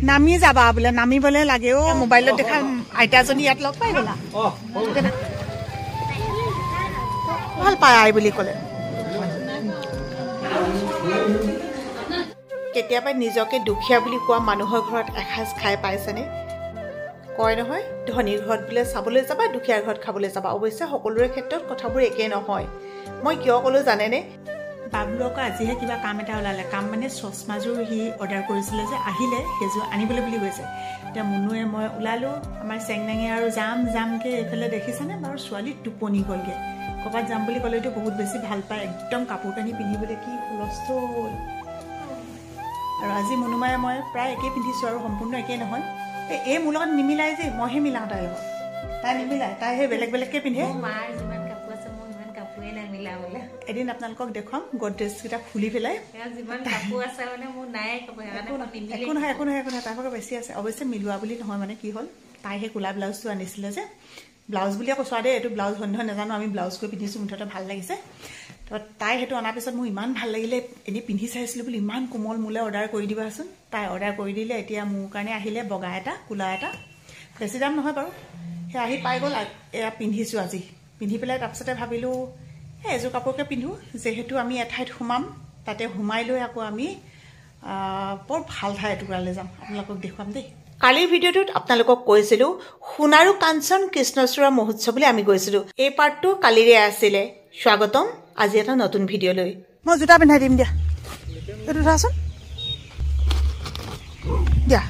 নামি যাবা বোলে নামিবলে লাগে ও মোবাইলত দেখা আইতাজনী ইয়াত লগ পাই গলা ভাল পায় আই বুলি ক'লে কেতিয়াবা নিজকে দুখীয়া বুলি কোৱা মানুহৰ ঘৰত এসাজ খাই পাইছেনে কয় নহয় ধনীৰ ঘৰত বোলে চাবলৈ যাবা দুখীয়াৰ ঘৰত খাবলৈ যাবা অৱশ্যে সকলোৰে ক্ষেত্ৰত কথাবোৰ একে নহয় মই কিয় ক'লো জানেনে বাবুলক আজিহে কিবা কাম এটা ওলালে কাম মানে চশমাযোৰ সি অৰ্ডাৰ কৰিছিলে যে আহিলে সেইযোৰ আনিবলৈ বুলি কৈছে এতিয়া মুনুৱে মই ওলালো আমাৰ চেংনাঙে আৰু যামকে এইফালে দেখিছেনে বাৰু ছোৱালী টোপনি গ'লগে ক'ৰবাত যাম বুলি ক'লেতো বহুত বেছি ভাল পায় একদম কাপোৰ কানি পিন্ধিবলৈ কি হুলস্থুল আৰু আজি মুনুমায়ে মই প্ৰায় একেই পিন্ধিছোঁ আৰু সম্পূৰ্ণ একেই নহয় এই মোৰ লগত নিমিলাই যে মইহে মিলাওঁ তাইৰ লগত তাই নিমিলাই তাই সেই বেলেগকৈ পিন্ধে এদিন আপোনালোকক দেখুৱাম গডৰেজকেইটা খুলি পেলাই একো নহয় তাই ভাগৰ বেছি আছে অৱশ্যে মিলোৱা বুলি নহয় মানে কি হ'ল তাই সেই কোলা ব্লাউজটো আনিছিলে যে ব্লাউজ বুলিয়ে কৈছোঁ দেই এইটো ব্লাউজ হয় নহয় নাজানো আমি ব্লাউজ কৰি পিন্ধিছোঁ মুঠতে ভাল লাগিছে তো তাই সেইটো অনাৰ পিছত মোৰ ইমান ভাল লাগিলে এনেই পিন্ধি চাইছিলোঁ বুলি ইমান কোমল মোলৈ অৰ্ডাৰ কৰি দিবাচোন তাই অৰ্ডাৰ কৰি দিলে এতিয়া মোৰ কাৰণে আহিলে বগা এটা কোলা এটা বেছি দাম নহয় বাৰু সেই আহি পাই গ'ল এয়া পিন্ধিছোঁ আজি পিন্ধি পেলাই তাৰপিছতে ভাবিলোঁ এযোৰ কাপোৰকে পিন্ধো যেহেতু আমি এঠাইত সোমাম তাতে সোমাই লৈ আকৌ আমি বৰ ভাল ঠাই এটুকুৰালৈ যাম আপোনালোকক দেখুৱাম দেই কালিৰ ভিডিঅ'টোত আপোনালোকক কৈছিলোঁ সোণাৰু কাঞ্চন কৃষ্ণচূড়া মহোৎসৱ বুলি আমি গৈছিলোঁ এই পাৰ্টটো কালিৰে আছিলে স্বাগতম আজি এটা নতুন ভিডিঅ' লৈ মই জোতা পিন্ধাই দিম দিয়া এইটো ধৰাচোন দিয়া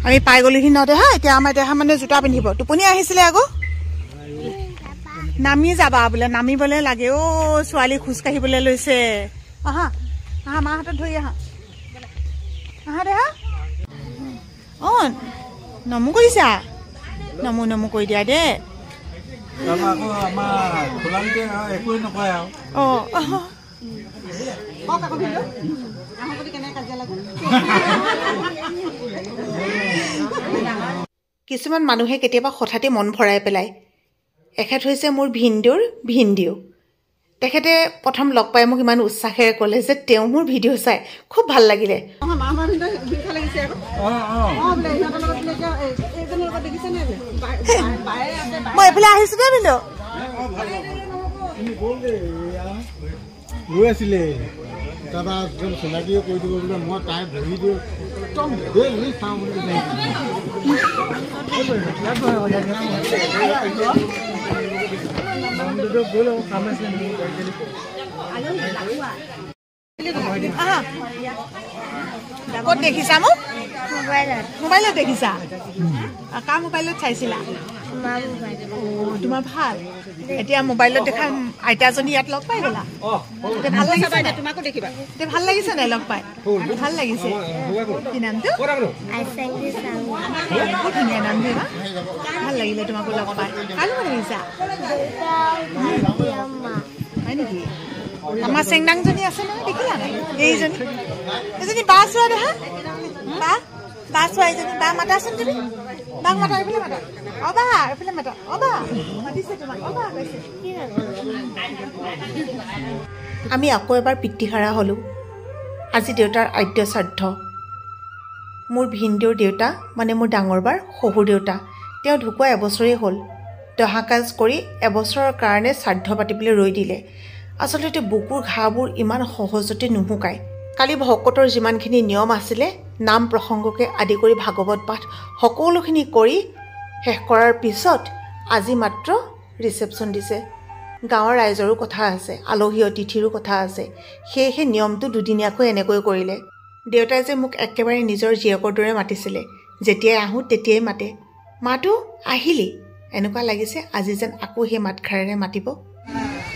আমি পাই গ'লোহি ন দেহা এতিয়া আমাৰ দেহা মানে জোতা পিন্ধিব টোপনি আহিছিলে আকৌ নামি যাবা বোলে নামিবলে লাগে ও ছোৱালী খোজ কাঢ়িবলৈ লৈছে আহা আহা মাৰ হাতত ধৰি আহা দেহা অঁ নমো কৰিছা নমো কৰি দিয়া দেই কিছুমান মানুহে কেতিয়াবা হঠাতে মন ভৰাই পেলায় এখেত হৈছে মোৰ ভিনদেউ তেখেতে প্ৰথম লগ পাই মোক ইমান উৎসাহেৰে ক'লে যে তেওঁ মোৰ ভিডিঅ' চাই খুব ভাল লাগিলে মই এইফালে আহিছোঁ দেই ভিনদেউ গৈ আছিলে তাৰপৰা চিনাকিও কৰি দিব বোলে মই তাই ভৰি দিওঁ একদম দেৰি চাওঁ বুলি ক'ত দেখিছা মোক মোবাইলত দেখিছা কাৰ মোবাইলত চাইছিলা তোমাৰ ভাল এতিয়া মোবাইলত দেখা আইতাজনী ইয়াত লগ পাই গ'লা ভাল লাগিছে তোমাকো দেখিবা এতিয়া ভাল লাগিছে নাই লগ পাই ভাল লাগিছে কি নামটো বহুত ধুনীয়া নাম দিবা ভাল লাগিলে তোমাকো লগ পাই কাৰ লগত দেখিছা হয় নেকি আমাৰ চেংনাংজনী আছে নহয় দেখিলা নাই এইজনী বা চোৱা দেখা বা চোৱা এইজনী বা মাতাচোন তুমি বাক মাতা এইফালে মাতা অবা এইফালে মাতা অবা মাতিছে তোমাক অবা কৈছে আমি আকৌ এবাৰ পিতৃহাৰা হ'লোঁ আজি দেউতাৰ আদ্য শ্ৰাদ্ধ মোৰ ভিনদেউৰ দেউতা মানে মোৰ ডাঙৰ বাৰ শহুৰ দেউতা তেওঁ ঢুকুৱা এবছৰেই হ'ল দহা কাজ কৰি এবছৰৰ কাৰণে শ্ৰাদ্ধ পাতিবলৈ ৰৈ দিলে আচলতে বুকুৰ ঘাঁবোৰ ইমান সহজতে নুশুকায় কালি ভকতৰ যিমানখিনি নিয়ম আছিলে নাম প্ৰসংগকে আদি কৰি ভাগৱত পাঠ সকলোখিনি কৰি শেষ কৰাৰ পিছত আজি মাত্ৰ ৰিচেপশ্যন দিছে গাঁৱৰ ৰাইজৰো কথা আছে আলহী অতিথিৰো কথা আছে সেয়েহে নিয়মটো দুদিনীয়াকৈ এনেকৈ কৰিলে দেউতাই যে মোক একেবাৰে নিজৰ জীয়েকৰ দৰে মাতিছিলে যেতিয়াই আহোঁ তেতিয়াই মাতে মাতো আহিলি এনেকুৱা লাগিছে আজি যেন আকৌ সেই মাতষাৰেৰে মাতিব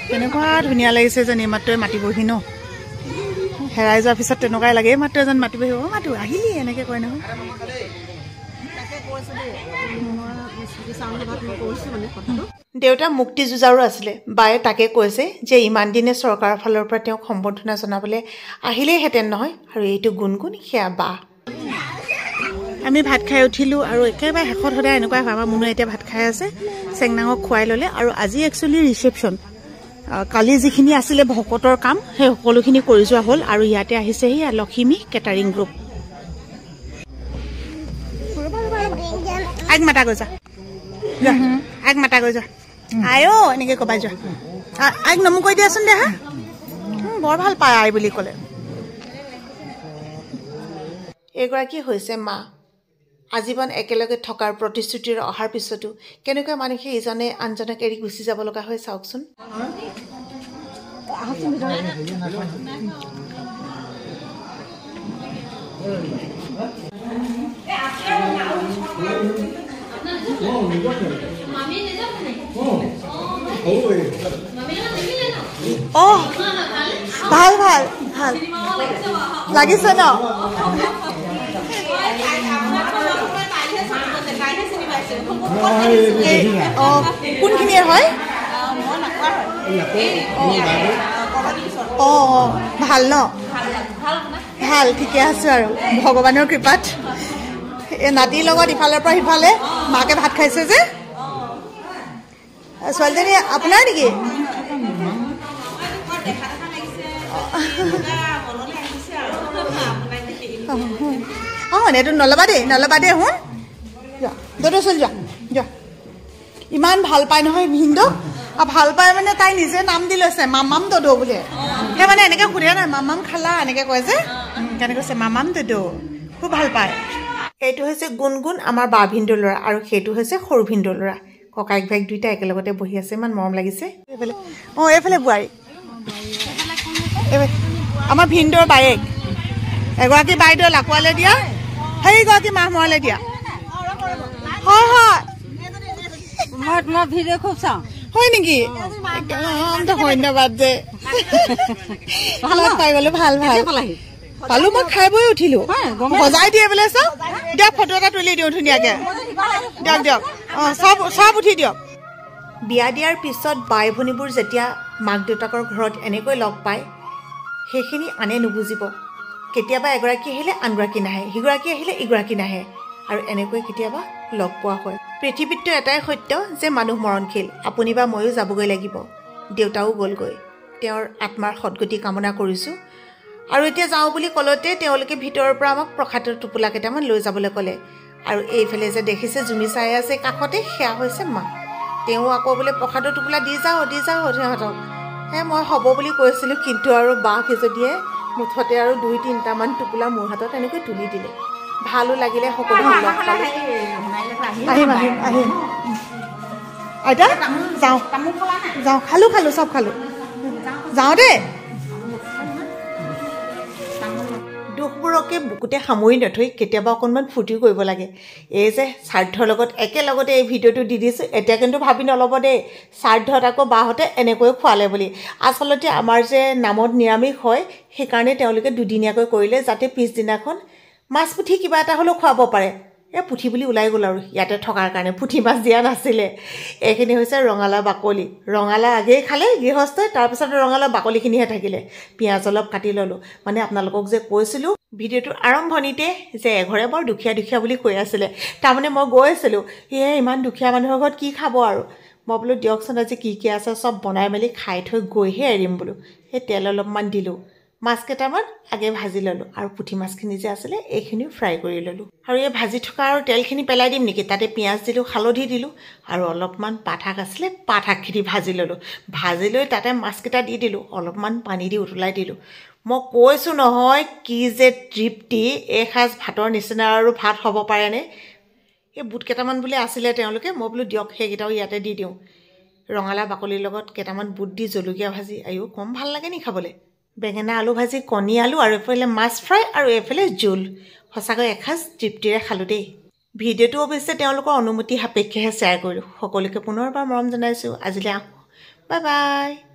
কেনেকুৱা ধুনীয়া লাগিছে যেন এই মাত্ৰই মাতিবহি ন হেৰাই যোৱাৰ পিছত তেনেকুৱাই লাগে এই মাত্ৰ এজন মাতিবহি মাতো আহিলি এনেকৈ কয় নহয় দেউতা মুক্তি যুঁজাৰু আছিলে বায়ে তাকে কৈছে যে ইমান দিনে চৰকাৰৰ ফালৰ পৰা তেওঁক সম্বৰ্ধনা জনাবলৈ আহিলেইহেঁতেন নহয় আৰু এইটো গুণগুণ সেয়া বা আমি ভাত খাই উঠিলোঁ আৰু একেবাৰে শেষত সদায় এনেকুৱাই হয় আমাৰ মুনুৱে এতিয়া ভাত খাই আছে চেংনাঙক খুৱাই ল'লে আৰু আজি একচুৱেলি ৰিচেপশ্যন কালি যিখিনি আছিলে ভকতৰ কাম সেই সকলোখিনি কৰি যোৱা হ'ল আৰু ইয়াতে আহিছে সেয়া লখিমী কেটাৰিং গ্ৰুপ আইক মাতা গৈ যা আইক মাতা গৈ যা আই অ' এনেকৈ ক'বা যোৱা আইক নমো কৈ দিয়াচোন দে হা বৰ ভাল পায় আই বুলি ক'লে এইগৰাকী হৈছে মা আজীৱন একেলগে থকাৰ প্ৰতিশ্ৰুতিৰে অহাৰ পিছতো কেনেকৈ মানুহে ইজনে আনজনক এৰি গুচি যাব লগা হয় চাওকচোন অ' ভাল ভাল ভাল লাগিছে ন কোনখিনিয়ে হয় অঁ ভাল ন ভাল ঠিকে আছোঁ আৰু ভগৱানৰ কৃপাত এই নাতিৰ লগত ইফালৰ পৰা সিফালে মাকে ভাত খাইছে যে ছোৱালীজনী আপোনাৰ নেকি অঁ এনেইতো নল'বা দেই শুন যোৱা চলি যোৱা ইমান ভাল পায় নহয় ভিনদেউ আৰু ভাল পায় মানে তাই নিজে নাম দি লৈছে মামাম দদৌ বুলি সেই মানে এনেকৈ সুধে নাই মামাম খালা এনেকৈ কয় যে কেনেকৈ কৈছে মামাম দদৌ খুব ভাল পায় এইটো হৈছে গুণগুণ আমাৰ বা ভিনদেউৰ ল'ৰা আৰু সেইটো হৈছে সৰু ভিনদেউৰ ল'ৰা ককাইক ভাইক দুইটা একেলগতে বহি আছে ইমান মৰম লাগিছে এইফালে অঁ এইফালে বোৱাৰী আমাৰ ভিনদেউৰ বায়েক এগৰাকী বাইদেউ লাকুৱালে দিয়া সেইগৰাকী মাহ মৰালে দিয়া হয় হয় মই তোমাৰ ভিডিঅ' খুব চাওঁ হয় নেকি ধন্যবাদ যে ভাল পাই গলো ভাল ভাল পালো মই খাই বৈ উঠিলো সজাই দিয়ে বোলে চাওক দিয়ক ফটো এটা তুলি দিওঁ ধুনীয়াকে দিয়ক দিয়ক অঁ চব উঠি দিয়ক বিয়া দিয়াৰ পিছত বাই ভনীবোৰ যেতিয়া মাক দেউতাকৰ ঘৰত এনেকৈ লগ পায় সেইখিনি আনে নুবুজিব কেতিয়াবা এগৰাকী আহিলে আনগৰাকী নাহে সিগৰাকী আহিলে ইগৰাকী নাহে আৰু এনেকৈ কেতিয়াবা লগ পোৱা হয় পৃথিৱীতটো এটাই সত্য যে মানুহ মৰণশীল আপুনি বা ময়ো যাবগৈ লাগিব দেউতাও গ'লগৈ তেওঁৰ আত্মাৰ সদগতি কামনা কৰিছোঁ আৰু এতিয়া যাওঁ বুলি ক'লতে তেওঁলোকে ভিতৰৰ পৰা আমাক প্ৰসাদৰ টোপোলা কেইটামান লৈ যাবলৈ ক'লে আৰু এইফালে যে দেখিছে জুমি চাই আছে কাষতে সেয়া হৈছে মা তেওঁ আকৌ বোলে প্ৰসাদৰ টোপোলা দি যাওঁ সিহঁতক মই হ'ব বুলি কৈছিলোঁ কিন্তু আৰু বাহ কেইজনীয়ে মুঠতে আৰু 2-3টামান টোপোলা মোৰ হাতত এনেকৈ তুলি দিলে ভালো লাগিলে সকলো আহিম আইতা যাওঁ খালোঁ চব খালোঁ যাওঁ দেই দুখবোৰকে বুকুতে সামৰি নথৈ কেতিয়াবা অকণমান ফূৰ্তিও কৰিব লাগে এই যে শ্ৰাদ্ধৰ লগত একেলগতে এই ভিডিঅ'টো দি দিছোঁ এতিয়া কিন্তু ভাবি নল'ব দেই শ্ৰাদ্ধত আকৌ বাহঁতে এনেকৈ খোৱালে বুলি আচলতে আমাৰ যে নামত নিৰামিষ হয় সেইকাৰণে তেওঁলোকে দুদিনীয়াকৈ কৰিলে যাতে পিছদিনাখন মাছ পুঠি কিবা এটা হ'লেও খুৱাব পাৰে এই পুঠি বুলি ওলাই গ'ল আৰু ইয়াতে থকাৰ কাৰণে পুঠি মাছ দিয়া নাছিলে এইখিনি হৈছে ৰঙালাও বাকলি ৰঙালাও আগেই খালে গৃহস্থই তাৰপিছত ৰঙালাও বাকলিখিনিহে থাকিলে পিঁয়াজ অলপ কাটি ল'লোঁ মানে আপোনালোকক যে কৈছিলোঁ ভিডিঅ'টোৰ আৰম্ভণিতে যে এঘৰে বৰ দুখীয়া বুলি কৈ আছিলে তাৰমানে মই গৈ আছিলোঁ সেয়ে ইমান দুখীয়া মানুহৰ ঘৰত কি খাব আৰু মই বোলো দিয়কচোন আজি কি আছে চব বনাই মেলি খাই থৈ গৈহে এৰিম বোলো সেই তেল অলপমান দিলোঁ মাছ কেইটামান আগে ভাজি ল'লোঁ আৰু পুঠি মাছখিনি যে আছিলে এইখিনিও ফ্ৰাই কৰি ল'লোঁ আৰু এই ভাজি থকা আৰু তেলখিনি পেলাই দিম নেকি তাতে পিঁয়াজ দিলোঁ হালধি দিলোঁ আৰু অলপমান পাত শাক আছিলে পাত শাকখিনি ভাজি ল'লোঁ ভাজি লৈ তাতে মাছকেইটা দি দিলোঁ অলপমান পানী দি উতলাই দিলোঁ মই কৈছোঁ নহয় কি যে তৃপ্তি এসাঁজ ভাতৰ নিচিনা আৰু ভাত হ'ব পাৰেনে এই বুট কেইটামান বোলে আছিলে তেওঁলোকে মই বোলো দিয়ক সেইকেইটাও ইয়াতে দি দিওঁ ৰঙালাও বাকলিৰ লগত কেইটামান বুট দি জলকীয়া ভাজি আয়ো কম ভাল লাগে নি খাবলৈ বেঙেনা আলু ভাজি কণী আলু আৰু এইফালে মাছ ফ্ৰাই আৰু এইফালে জোল সঁচাকৈ এসাঁজ তৃপ্তিৰে খালোঁ দেই ভিডিঅ'টো অৱশ্যে তেওঁলোকৰ অনুমতি সাপেক্ষেহে শ্বেয়াৰ কৰিলোঁ সকলোকে পুনৰবাৰ মৰম জনাইছোঁ আজিলৈ আহোঁ বাই বাই